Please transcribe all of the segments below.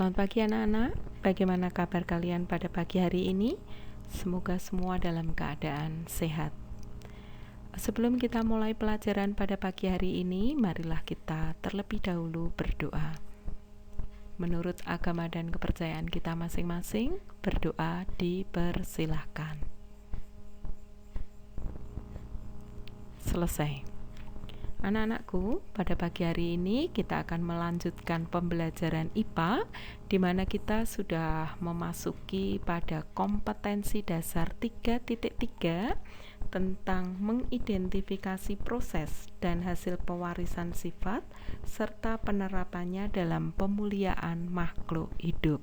Selamat pagi anak-anak, bagaimana kabar kalian pada pagi hari ini? Semoga semua dalam keadaan sehat. Sebelum kita mulai pelajaran pada pagi hari ini, marilah kita terlebih dahulu berdoa. Menurut agama dan kepercayaan kita masing-masing, berdoa dipersilahkan. Selesai. Anak-anakku, pada pagi hari ini kita akan melanjutkan pembelajaran IPA, di mana kita sudah memasuki pada kompetensi dasar 3.3 tentang mengidentifikasi proses dan hasil pewarisan sifat serta penerapannya dalam pemuliaan makhluk hidup,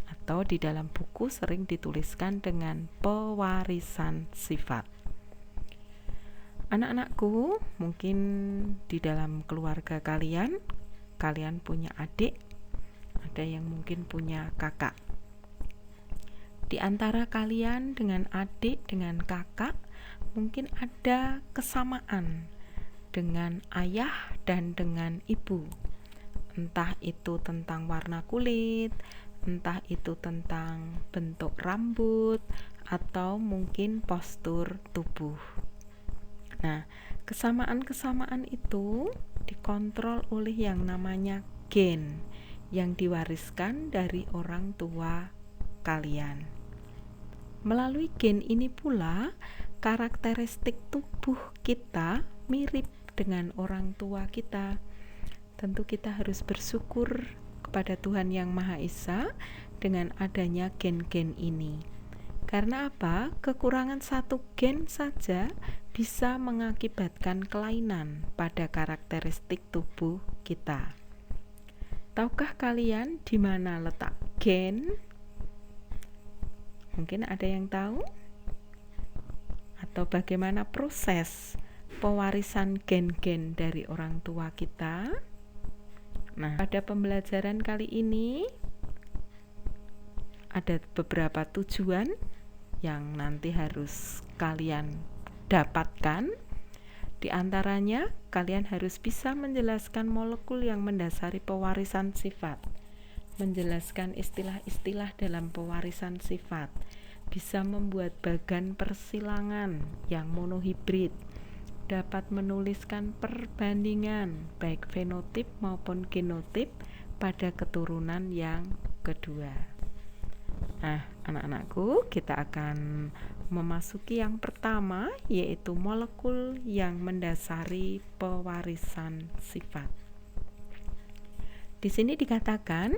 atau di dalam buku sering dituliskan dengan pewarisan sifat. Anak-anakku, mungkin di dalam keluarga kalian punya adik, ada yang mungkin punya kakak. Di antara kalian dengan adik, dengan kakak, mungkin ada kesamaan dengan ayah dan dengan ibu. Entah itu tentang warna kulit, entah itu tentang bentuk rambut, atau mungkin postur tubuh. Nah, kesamaan-kesamaan itu dikontrol oleh yang namanya gen yang diwariskan dari orang tua kalian. Melalui gen ini pula, karakteristik tubuh kita mirip dengan orang tua kita. Tentu kita harus bersyukur kepada Tuhan Yang Maha Esa dengan adanya gen-gen ini. Karena apa? Kekurangan satu gen saja bisa mengakibatkan kelainan pada karakteristik tubuh kita. Tahukah kalian di mana letak gen? Mungkin ada yang tahu? Atau bagaimana proses pewarisan gen-gen dari orang tua kita? Nah, pada pembelajaran kali ini ada beberapa tujuan yang nanti harus kalian dapatkan. Di antaranya, kalian harus bisa menjelaskan molekul yang mendasari pewarisan sifat, menjelaskan istilah-istilah dalam pewarisan sifat, bisa membuat bagan persilangan yang monohibrid, dapat menuliskan perbandingan baik fenotip maupun genotip pada keturunan yang kedua. Nah, anak-anakku, kita akan memasuki yang pertama, yaitu molekul yang mendasari pewarisan sifat. Di sini dikatakan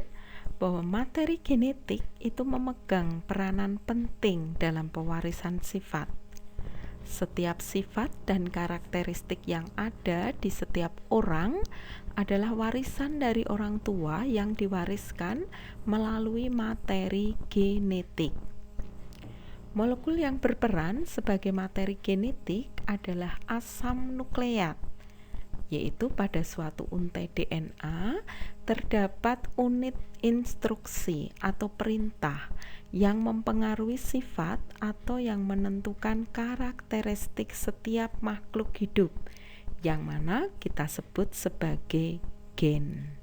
bahwa materi genetik itu memegang peranan penting dalam pewarisan sifat. Setiap sifat dan karakteristik yang ada di setiap orang adalah warisan dari orang tua yang diwariskan melalui materi genetik. Molekul yang berperan sebagai materi genetik adalah asam nukleat, yaitu pada suatu untai DNA terdapat unit instruksi atau perintah yang mempengaruhi sifat atau yang menentukan karakteristik setiap makhluk hidup, yang mana kita sebut sebagai gen.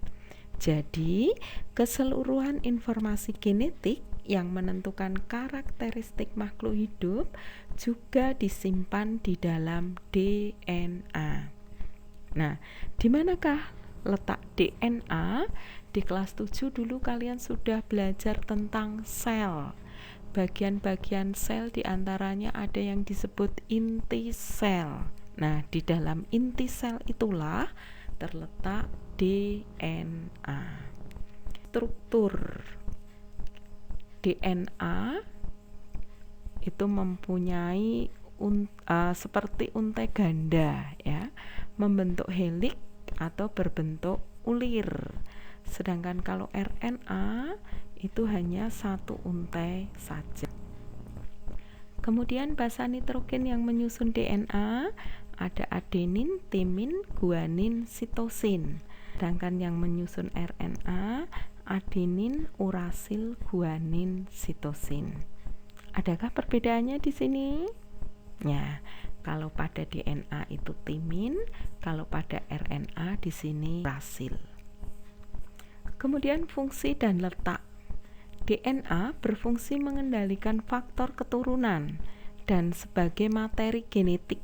Jadi, keseluruhan informasi genetik yang menentukan karakteristik makhluk hidup juga disimpan di dalam DNA. Nah, di manakah letak DNA? Di kelas 7 dulu kalian sudah belajar tentang sel. Bagian-bagian sel diantaranya ada yang disebut inti sel. Nah, di dalam inti sel itulah terletak DNA. Struktur DNA itu mempunyai seperti untai ganda, ya, membentuk heliks atau berbentuk ulir. Sedangkan kalau RNA itu hanya satu untai saja. Kemudian basa nitrogen yang menyusun DNA ada adenin, timin, guanin, sitosin. Sedangkan yang menyusun RNA adenin, urasil, guanin, sitosin. Adakah perbedaannya di sini? Ya, kalau pada DNA itu timin, kalau pada RNA di sini urasil. Kemudian fungsi dan letak. DNA berfungsi mengendalikan faktor keturunan dan sebagai materi genetik.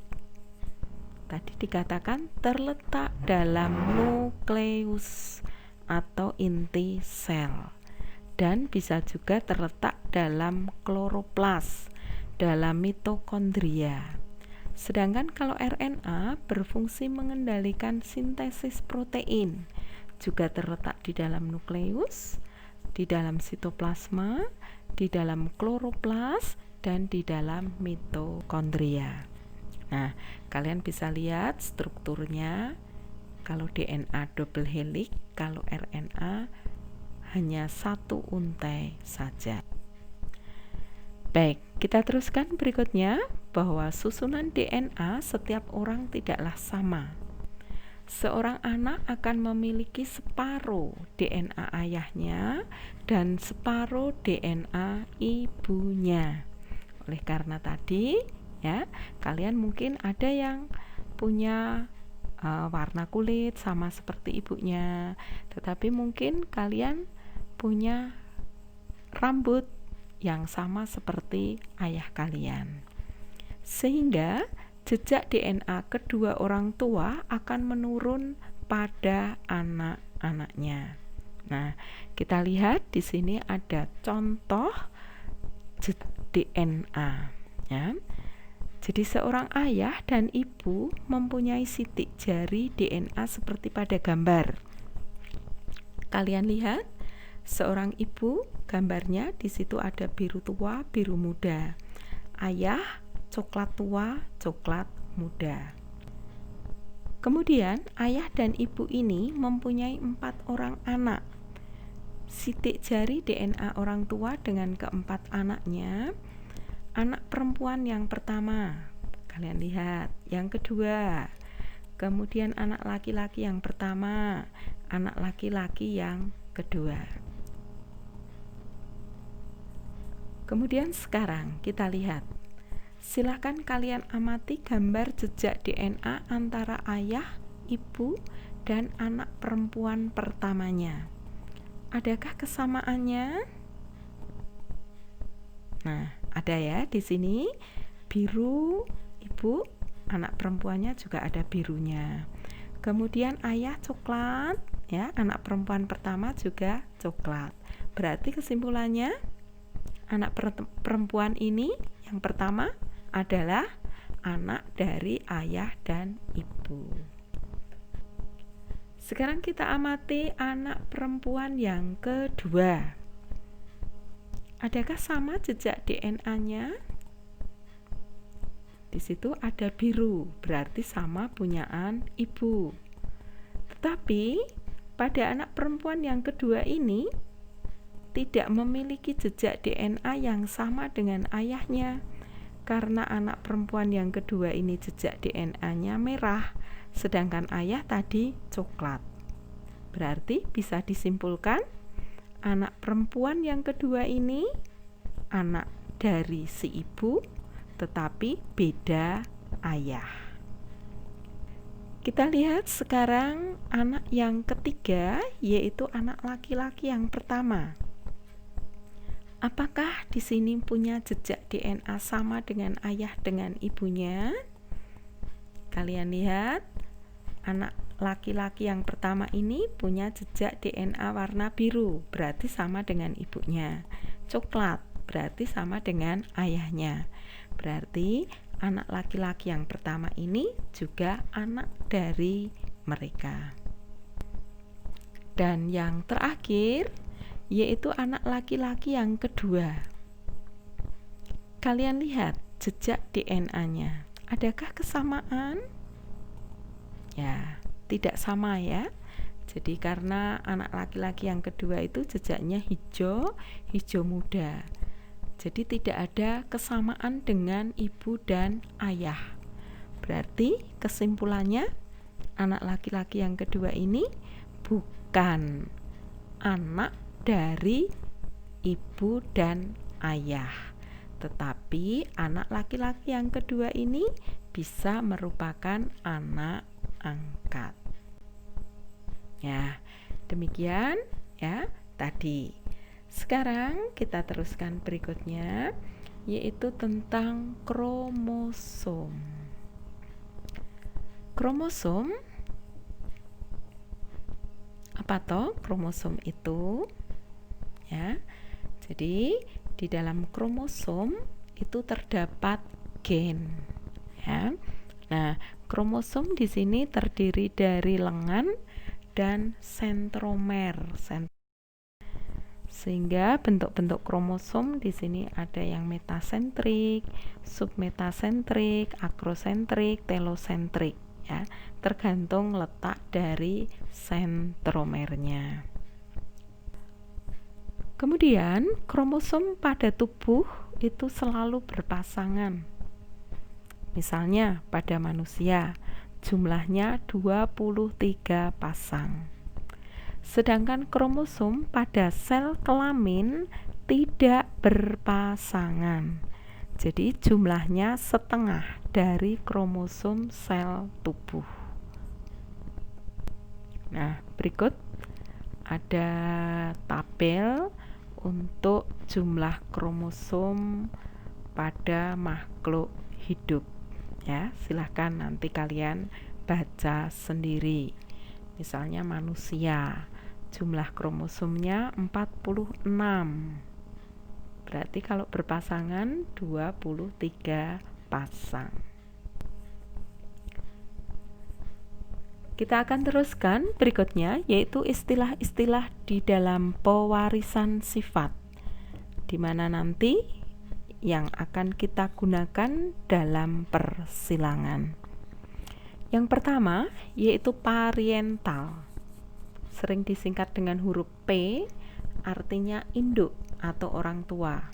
Tadi dikatakan terletak dalam nukleus atau inti sel, dan bisa juga terletak dalam kloroplas, dalam mitokondria. Sedangkan kalau RNA berfungsi mengendalikan sintesis protein, juga terletak di dalam nukleus, di dalam sitoplasma, di dalam kloroplas, dan di dalam mitokondria. Nah, kalian bisa lihat strukturnya. Kalau DNA double helix, kalau RNA hanya satu untai saja. Baik, kita teruskan berikutnya bahwa susunan DNA setiap orang tidaklah sama. Seorang anak akan memiliki separuh DNA ayahnya dan separuh DNA ibunya. Oleh karena tadi, ya, kalian mungkin ada yang punya warna kulit sama seperti ibunya, tetapi mungkin kalian punya rambut yang sama seperti ayah kalian. Sehingga jejak DNA kedua orang tua akan menurun pada anak-anaknya. Nah, kita lihat di sini ada contoh DNA, ya. Jadi seorang ayah dan ibu mempunyai sidik jari DNA seperti pada gambar. Kalian lihat, seorang ibu gambarnya di situ ada biru tua, biru muda. Ayah coklat tua, coklat muda. Kemudian ayah dan ibu ini mempunyai 4 orang anak. Sidik jari DNA orang tua dengan keempat anaknya. Anak perempuan yang pertama, kalian lihat, yang kedua. Kemudian anak laki-laki yang pertama, anak laki-laki yang kedua. Kemudian sekarang kita lihat. Silakan kalian amati gambar jejak DNA antara ayah, ibu, dan anak perempuan pertamanya. Adakah kesamaannya? Nah, ada ya di sini biru ibu, anak perempuannya juga ada birunya. Kemudian ayah coklat, ya, anak perempuan pertama juga coklat. Berarti kesimpulannya anak perempuan ini yang pertama adalah anak dari ayah dan ibu. Sekarang kita amati anak perempuan yang kedua. Adakah sama jejak DNA-nya? Di situ ada biru, berarti sama punyaan ibu. Tetapi pada anak perempuan yang kedua ini tidak memiliki jejak DNA yang sama dengan ayahnya. Karena anak perempuan yang kedua ini jejak DNA-nya merah, sedangkan ayah tadi coklat. Berarti bisa disimpulkan anak perempuan yang kedua ini anak dari si ibu, tetapi beda ayah. Kita lihat sekarang anak yang ketiga, yaitu anak laki-laki yang pertama. Apakah di sini punya jejak DNA sama dengan ayah dengan ibunya? Kalian lihat, anak laki-laki yang pertama ini punya jejak DNA warna biru, berarti sama dengan ibunya. Coklat, berarti sama dengan ayahnya. Berarti anak laki-laki yang pertama ini juga anak dari mereka. Dan yang terakhir, yaitu anak laki-laki yang kedua. Kalian lihat jejak DNA-nya. Adakah kesamaan? Ya, tidak sama ya. Jadi karena anak laki-laki yang kedua itu jejaknya hijau, hijau muda. Jadi tidak ada kesamaan dengan ibu dan ayah. Berarti kesimpulannya anak laki-laki yang kedua ini bukan anak dari ibu dan ayah, tetapi anak laki-laki yang kedua ini bisa merupakan anak angkat. Ya, demikian ya tadi. Sekarang kita teruskan berikutnya, yaitu tentang kromosom. Kromosom apa toh kromosom itu? Ya. Jadi di dalam kromosom itu terdapat gen, ya. Nah, kromosom di sini terdiri dari lengan dan sentromer. Sehingga bentuk-bentuk kromosom di sini ada yang metasentrik, submetasentrik, akrosentrik, telosentrik, ya, tergantung letak dari sentromernya. Kemudian, kromosom pada tubuh itu selalu berpasangan. Misalnya pada manusia, jumlahnya 23 pasang. Sedangkan kromosom pada sel kelamin tidak berpasangan. Jadi jumlahnya setengah dari kromosom sel tubuh. Nah, berikut ada tabel untuk jumlah kromosom pada makhluk hidup. Ya, silahkan nanti kalian baca sendiri. Misalnya manusia, jumlah kromosomnya 46. Berarti kalau berpasangan 23 pasang. Kita akan teruskan berikutnya, yaitu istilah-istilah di dalam pewarisan sifat, di mana nanti yang akan kita gunakan dalam persilangan. Yang pertama yaitu parental, sering disingkat dengan huruf P, artinya induk atau orang tua.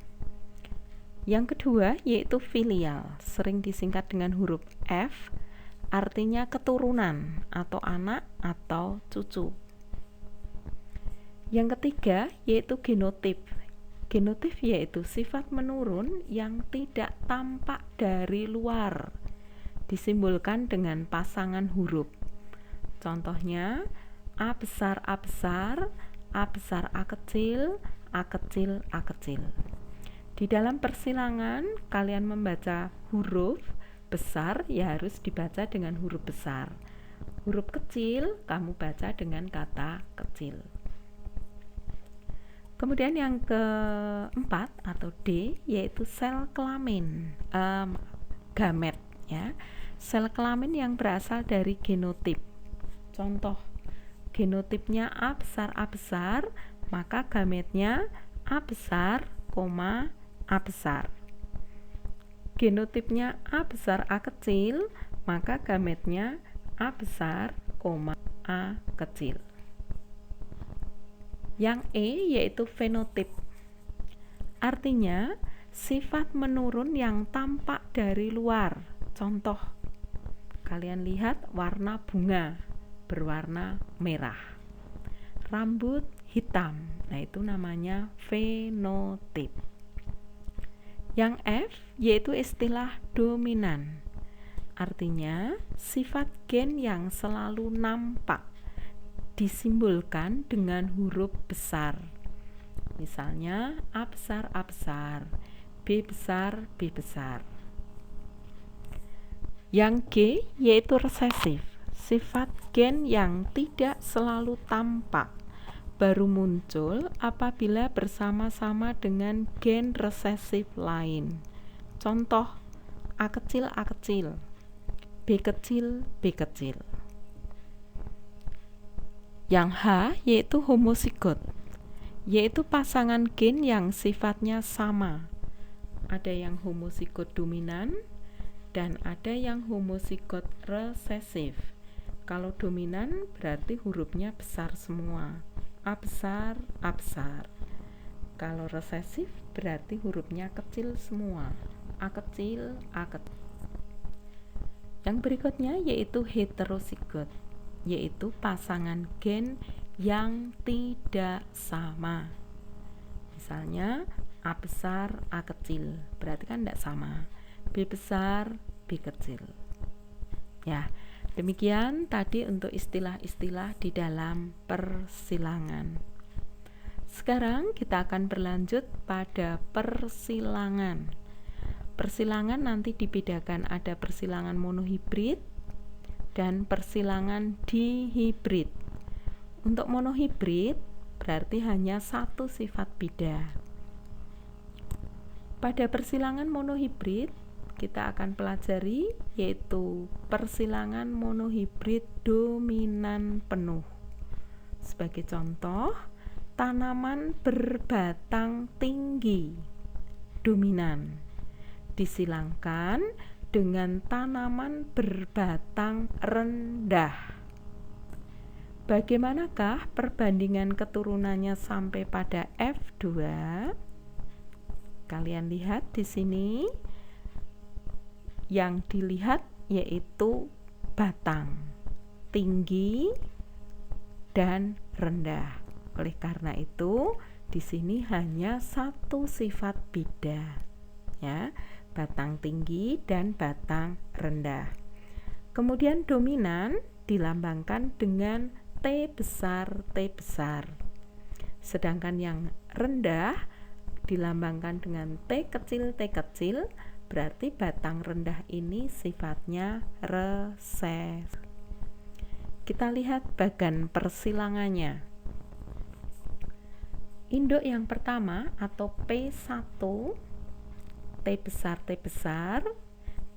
Yang kedua yaitu filial, sering disingkat dengan huruf F, artinya keturunan atau anak atau cucu. Yang ketiga yaitu genotip. Genotip yaitu sifat menurun yang tidak tampak dari luar, disimbolkan dengan pasangan huruf. Contohnya A besar A besar, A besar A kecil, A kecil A kecil. Di dalam persilangan kalian membaca huruf besar ya harus dibaca dengan huruf besar. Huruf kecil kamu baca dengan kata kecil. Kemudian yang keempat atau D yaitu sel kelamin, gamet, ya. Sel kelamin yang berasal dari genotip. Contoh, genotipnya A besar, maka gametnya A besar, A besar. Genotipnya A besar A kecil, maka gametnya A besar, A kecil. Yang E yaitu fenotip. Artinya sifat menurun yang tampak dari luar. Contoh, kalian lihat warna bunga berwarna merah, rambut hitam, nah itu namanya fenotip. Yang F yaitu istilah dominan, artinya sifat gen yang selalu nampak, disimbolkan dengan huruf besar. Misalnya A besar, B besar, B besar. Yang G yaitu resesif, sifat gen yang tidak selalu tampak, baru muncul apabila bersama-sama dengan gen resesif lain. Contoh, A kecil, B kecil, B kecil. Yang H yaitu homozigot, yaitu pasangan gen yang sifatnya sama. Ada yang homozigot dominan dan ada yang homozigot resesif. Kalau dominan berarti hurufnya besar semua, A besar, A besar. Kalau resesif berarti hurufnya kecil semua, A kecil, A kecil. Yang berikutnya yaitu heterozigot, yaitu pasangan gen yang tidak sama. Misalnya A besar, A kecil, berarti kan tidak sama. B besar, B kecil. Ya, demikian tadi untuk istilah-istilah di dalam persilangan. Sekarang kita akan berlanjut pada persilangan. Persilangan nanti dibedakan, ada persilangan monohibrid dan persilangan dihibrid. Untuk monohibrid berarti hanya satu sifat bida. Pada persilangan monohibrid kita akan pelajari yaitu persilangan monohibrid dominan penuh. Sebagai contoh, tanaman berbatang tinggi dominan disilangkan dengan tanaman berbatang rendah. Bagaimanakah perbandingan keturunannya sampai pada F2? Kalian lihat di sini, yang dilihat yaitu batang, tinggi dan rendah. Oleh karena itu, di sini hanya satu sifat bida, ya, batang tinggi dan batang rendah. Kemudian dominan dilambangkan dengan T besar, T besar. Sedangkan yang rendah dilambangkan dengan T kecil, T kecil, berarti batang rendah ini sifatnya resesi. Kita lihat bagan persilangannya. Induk yang pertama atau P1, T besar,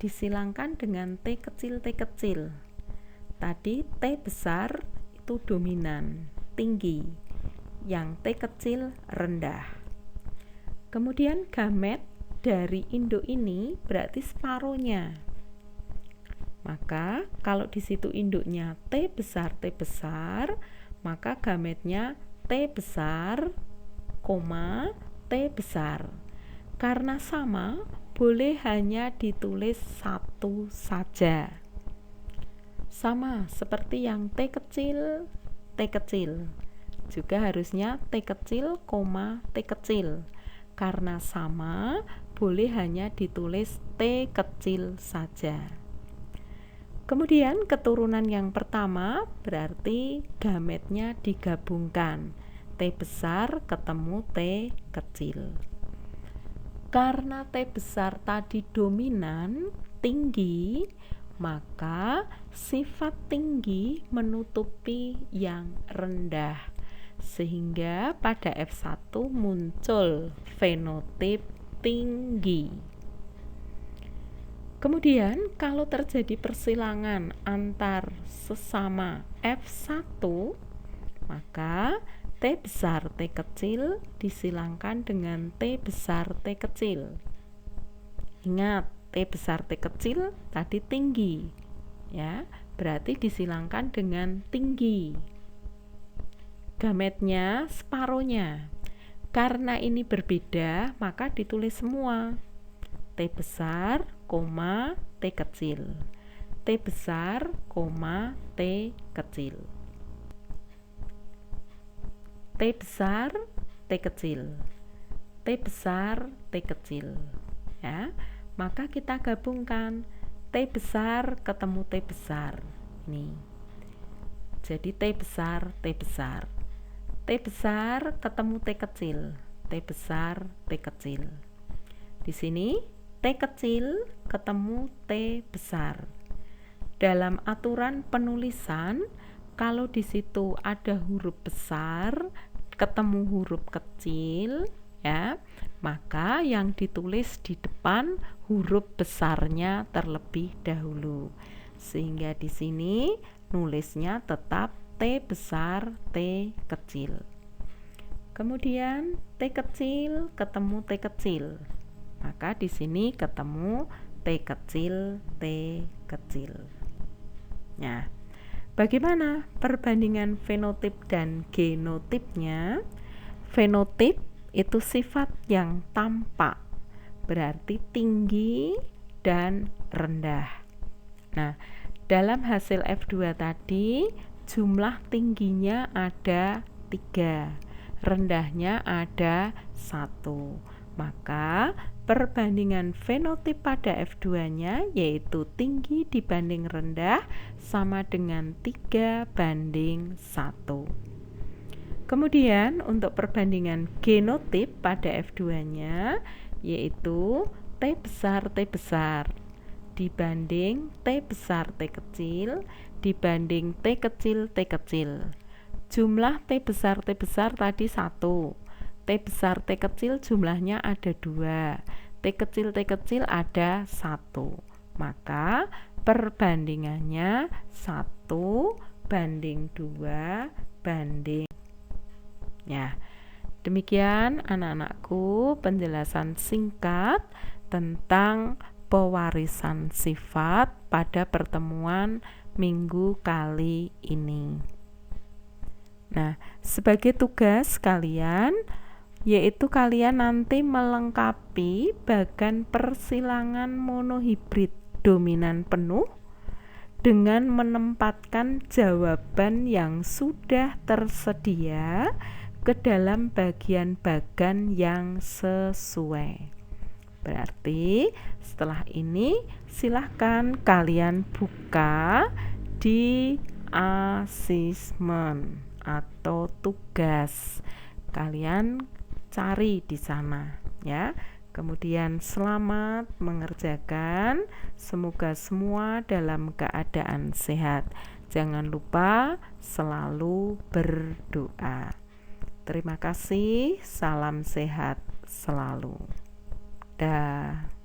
disilangkan dengan T kecil, T kecil. Tadi T besar itu dominan, tinggi, yang T kecil rendah. Kemudian gamet dari induk ini berarti separuhnya. Maka kalau di situ induknya T besar, maka gametnya T besar, T besar. Karena sama, boleh hanya ditulis satu saja. Sama seperti yang T kecil, juga harusnya T kecil, T kecil. Karena sama, boleh hanya ditulis T kecil saja. Kemudian keturunan yang pertama berarti gametnya digabungkan, T besar ketemu T kecil. Karena T besar tadi dominan, tinggi, maka sifat tinggi menutupi yang rendah, sehingga pada F1 muncul fenotip tinggi. Kemudian kalau terjadi persilangan antar sesama F1, maka T besar T kecil disilangkan dengan T besar T kecil. Ingat, T besar T kecil tadi tinggi, ya, berarti disilangkan dengan tinggi. Gametnya separuhnya. Karena ini berbeda, maka ditulis semua. T besar, T kecil. T besar, T kecil. T besar, T kecil. T besar, T kecil. Ya, maka kita gabungkan T besar ketemu T besar. Nih. Jadi T besar, T besar. T besar ketemu T kecil. T besar, T kecil. Di sini T kecil ketemu T besar. Dalam aturan penulisan, kalau di situ ada huruf besar ketemu huruf kecil, ya, maka yang ditulis di depan huruf besarnya terlebih dahulu. Sehingga di sini nulisnya tetap T besar, T kecil. Kemudian T kecil ketemu T kecil. Maka di sini ketemu T kecil, T kecil. Nah, bagaimana perbandingan fenotip dan genotipnya? Fenotip itu sifat yang tampak, berarti tinggi dan rendah. Nah, dalam hasil F2 tadi, jumlah tingginya ada 3, rendahnya ada 1. Maka perbandingan fenotip pada F2-nya yaitu tinggi dibanding rendah sama dengan 3:1. Kemudian untuk perbandingan genotip pada F2-nya yaitu T besar dibanding T besar T kecil dibanding T kecil T kecil. Jumlah T besar tadi 1. T besar T kecil jumlahnya ada 2. T kecil ada 1. Maka perbandingannya 1 banding 2 banding. Ya, demikian anak-anakku penjelasan singkat tentang pewarisan sifat pada pertemuan minggu kali ini. Nah, sebagai tugas kalian yaitu kalian nanti melengkapi bagan persilangan monohibrid dominan penuh dengan menempatkan jawaban yang sudah tersedia ke dalam bagian-bagan yang sesuai. Berarti setelah ini silahkan kalian buka di asesmen atau tugas. Kalian cari di sana ya. Kemudian selamat mengerjakan. Semoga semua dalam keadaan sehat. Jangan lupa selalu berdoa. Terima kasih, salam sehat selalu. Dah.